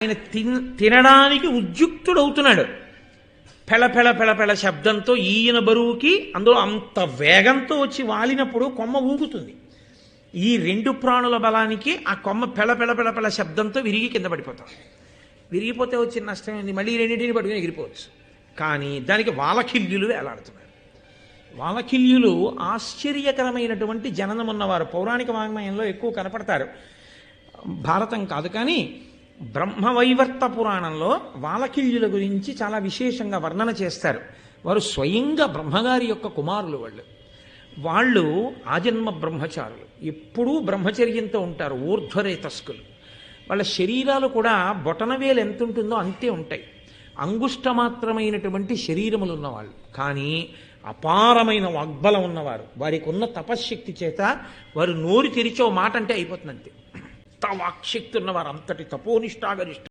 ఆయన తినడానికి ఉద్యుక్తుడవుతున్నాడు. పెళ పెళ పెళ పెళ శబ్దంతో ఈయన బరువుకి అందులో అంత వేగంతో వచ్చి వాలినప్పుడు కొమ్మ ఊగుతుంది. ఈ రెండు ప్రాణుల బలానికి ఆ కొమ్మ పెళ పెళ పెళ పెళ శబ్దంతో విరిగి కింద పడిపోతాం. విరిగిపోతే వచ్చిన నష్టం ఏంది? మళ్ళీ రెండింటిని పట్టుకుని ఎగిరిపోవచ్చు. కానీ దానికి వాలకిల్యులు వేలాడుతున్నారు. వాలకిల్యులు ఆశ్చర్యకరమైనటువంటి జననం ఉన్నవారు. పౌరాణిక వాంగ్మయంలో ఎక్కువ కనపడతారు, భారతం కాదు. కానీ బ్రహ్మవైవర్త పురాణంలో వాలకిల్యుల గురించి చాలా విశేషంగా వర్ణన చేస్తారు. వారు స్వయంగా బ్రహ్మగారి యొక్క కుమారులు. వాళ్ళు ఆజన్మ బ్రహ్మచారులు, ఎప్పుడూ బ్రహ్మచర్యంతో ఉంటారు. ఊర్ధ్వరేతస్కులు. వాళ్ళ శరీరాలు కూడా బొటనవేలు ఎంత ఉంటుందో అంతే ఉంటాయి. అంగుష్టమాత్రమైనటువంటి శరీరములు ఉన్నవాళ్ళు, కానీ అపారమైన వాగ్బలం ఉన్నవారు. వారికి ఉన్న తపశ్శక్తి చేత వారు నోరు తెరిచే మాట అంటే అయిపోతుంది అంతే. అంత వాక్శక్తి ఉన్నవారు, అంతటి తపోనిష్టాగరిష్ట